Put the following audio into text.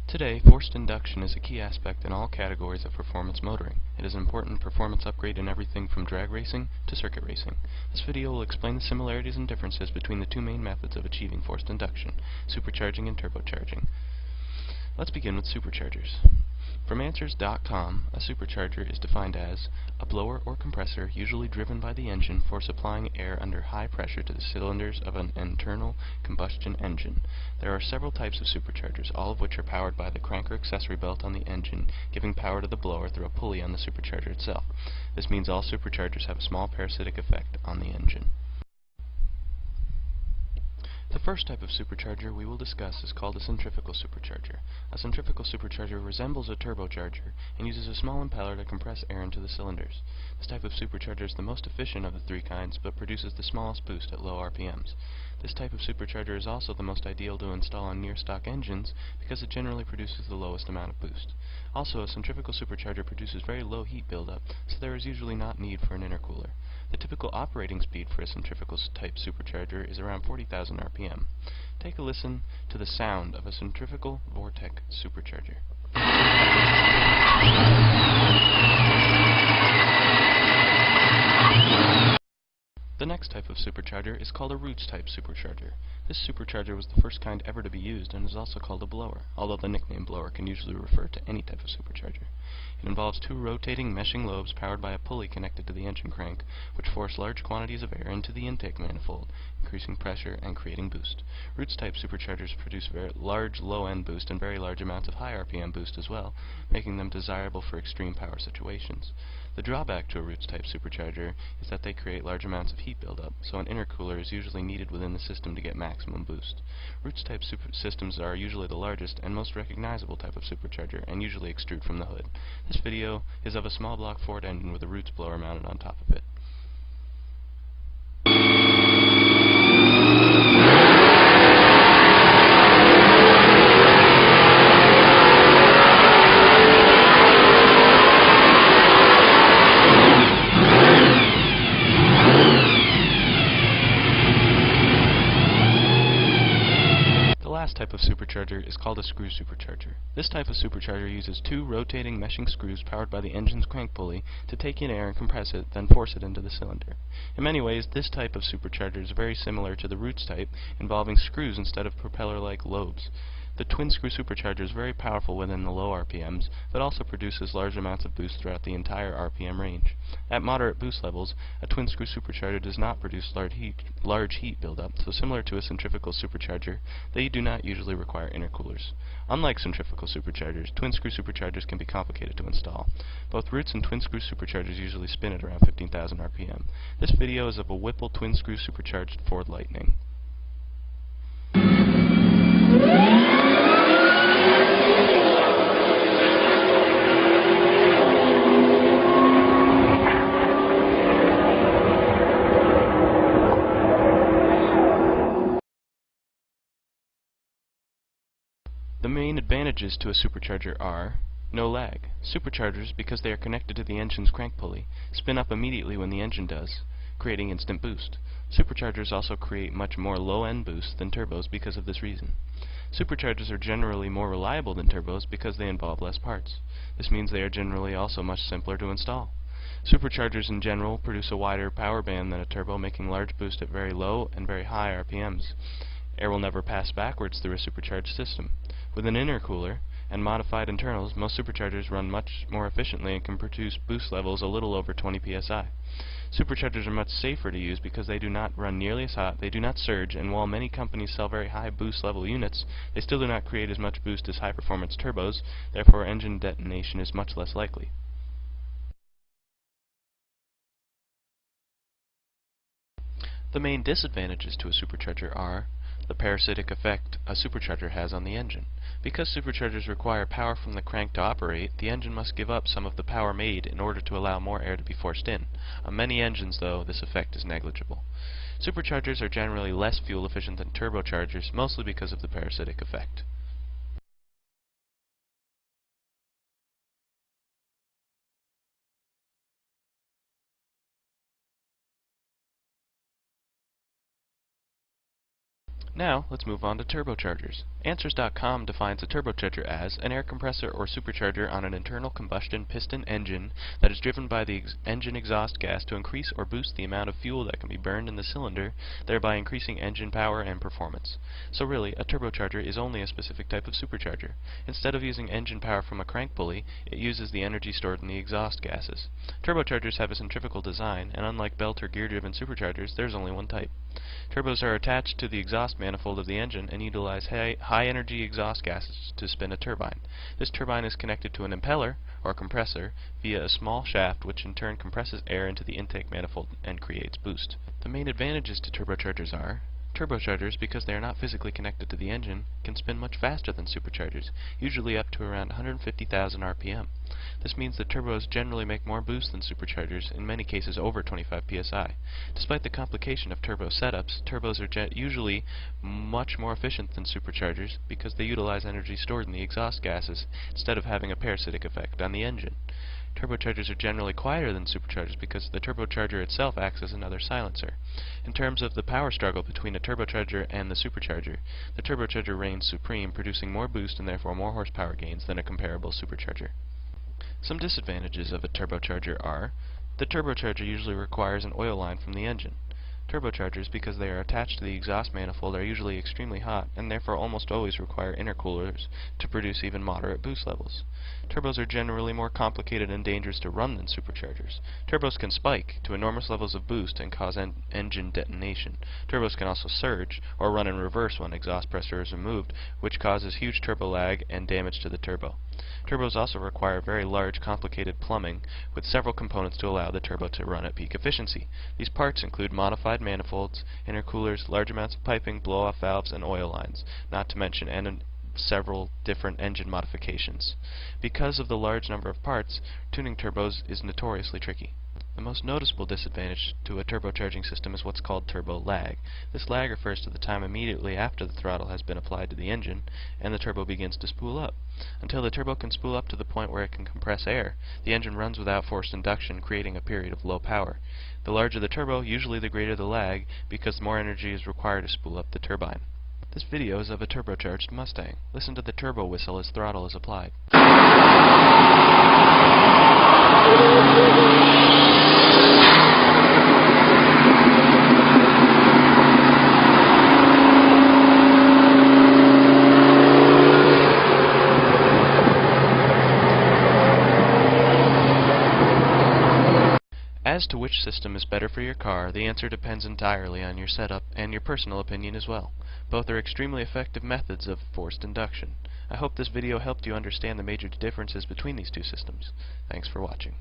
Today, forced induction is a key aspect in all categories of performance motoring. It is an important performance upgrade in everything from drag racing to circuit racing. This video will explain the similarities and differences between the two main methods of achieving forced induction, supercharging and turbocharging. Let's begin with superchargers. From Answers.com, a supercharger is defined as a blower or compressor usually driven by the engine for supplying air under high pressure to the cylinders of an internal combustion engine. There are several types of superchargers, all of which are powered by the crank or accessory belt on the engine, giving power to the blower through a pulley on the supercharger itself. This means all superchargers have a small parasitic effect on the engine. The first type of supercharger we will discuss is called a centrifugal supercharger. A centrifugal supercharger resembles a turbocharger and uses a small impeller to compress air into the cylinders. This type of supercharger is the most efficient of the three kinds, but produces the smallest boost at low RPMs. This type of supercharger is also the most ideal to install on near-stock engines because it generally produces the lowest amount of boost. Also, a centrifugal supercharger produces very low heat buildup, so there is usually not need for an intercooler. The typical operating speed for a centrifugal type supercharger is around 40,000 RPM. Take a listen to the sound of a centrifugal vortex supercharger. The next type of supercharger is called a roots type supercharger. This supercharger was the first kind ever to be used and is also called a blower, although the nickname blower can usually refer to any type of supercharger. It involves two rotating meshing lobes powered by a pulley connected to the engine crank, which force large quantities of air into the intake manifold, increasing pressure and creating boost. Roots type superchargers produce very large low-end boost and very large amounts of high RPM boost as well, making them desirable for extreme power situations. The drawback to a roots type supercharger is that they create large amounts of heat buildup, so an intercooler is usually needed within the system to get maximum boost. Roots type systems are usually the largest and most recognizable type of supercharger and usually extrude from the hood. This video is of a small block Ford engine with a roots blower mounted on top of it. The last type of supercharger is called a screw supercharger. This type of supercharger uses two rotating meshing screws powered by the engine's crank pulley to take in air and compress it, then force it into the cylinder. In many ways, this type of supercharger is very similar to the roots type, involving screws instead of propeller-like lobes. The twin screw supercharger is very powerful within the low RPMs, but also produces large amounts of boost throughout the entire RPM range. At moderate boost levels, a twin screw supercharger does not produce large heat buildup, so similar to a centrifugal supercharger, they do not usually require intercoolers. Unlike centrifugal superchargers, twin screw superchargers can be complicated to install. Both roots and twin screw superchargers usually spin at around 15,000 RPM. This video is of a Whipple twin screw supercharged Ford Lightning. The main advantages to a supercharger are no lag. Superchargers, because they are connected to the engine's crank pulley, spin up immediately when the engine does, creating instant boost. Superchargers also create much more low-end boost than turbos because of this reason. Superchargers are generally more reliable than turbos because they involve less parts. This means they are generally also much simpler to install. Superchargers in general produce a wider power band than a turbo, making large boost at very low and very high RPMs. Air will never pass backwards through a supercharged system. With an intercooler and modified internals, most superchargers run much more efficiently and can produce boost levels a little over 20 psi. Superchargers are much safer to use because they do not run nearly as hot, they do not surge, and while many companies sell very high boost level units, they still do not create as much boost as high-performance turbos, therefore engine detonation is much less likely. The main disadvantages to a supercharger are the parasitic effect a supercharger has on the engine. Because superchargers require power from the crank to operate, the engine must give up some of the power made in order to allow more air to be forced in. On many engines, though, this effect is negligible. Superchargers are generally less fuel efficient than turbochargers, mostly because of the parasitic effect. Now, let's move on to turbochargers. Answers.com defines a turbocharger as an air compressor or supercharger on an internal combustion piston engine that is driven by the engine exhaust gas to increase or boost the amount of fuel that can be burned in the cylinder, thereby increasing engine power and performance. So really, a turbocharger is only a specific type of supercharger. Instead of using engine power from a crank pulley, it uses the energy stored in the exhaust gases. Turbochargers have a centrifugal design, and unlike belt or gear-driven superchargers, there's only one type. Turbos are attached to the exhaust manifold of the engine and utilize high-energy exhaust gases to spin a turbine. This turbine is connected to an impeller, or compressor, via a small shaft which in turn compresses air into the intake manifold and creates boost. The main advantages to turbochargers are: turbochargers, because they are not physically connected to the engine, can spin much faster than superchargers, usually up to around 150,000 RPM. This means that turbos generally make more boost than superchargers, in many cases over 25 psi. Despite the complication of turbo setups, turbos are usually much more efficient than superchargers because they utilize energy stored in the exhaust gases instead of having a parasitic effect on the engine. Turbochargers are generally quieter than superchargers because the turbocharger itself acts as another silencer. In terms of the power struggle between a turbocharger and the turbocharger reigns supreme, producing more boost and therefore more horsepower gains than a comparable supercharger. Some disadvantages of a turbocharger are: the turbocharger usually requires an oil line from the engine. Turbochargers, because they are attached to the exhaust manifold, are usually extremely hot and therefore almost always require intercoolers to produce even moderate boost levels. Turbos are generally more complicated and dangerous to run than superchargers. Turbos can spike to enormous levels of boost and cause engine detonation. Turbos can also surge or run in reverse when exhaust pressure is removed, which causes huge turbo lag and damage to the turbo. Turbos also require very large, complicated plumbing with several components to allow the turbo to run at peak efficiency. These parts include modified manifolds, intercoolers, large amounts of piping, blow-off valves, and oil lines, not to mention several different engine modifications. Because of the large number of parts, tuning turbos is notoriously tricky. The most noticeable disadvantage to a turbocharging system is what's called turbo lag. This lag refers to the time immediately after the throttle has been applied to the engine and the turbo begins to spool up. Until the turbo can spool up to the point where it can compress air, the engine runs without forced induction, creating a period of low power. The larger the turbo, usually the greater the lag, because more energy is required to spool up the turbine. This video is of a turbocharged Mustang. Listen to the turbo whistle as throttle is applied. As to which system is better for your car, the answer depends entirely on your setup and your personal opinion as well. Both are extremely effective methods of forced induction. I hope this video helped you understand the major differences between these two systems. Thanks for watching.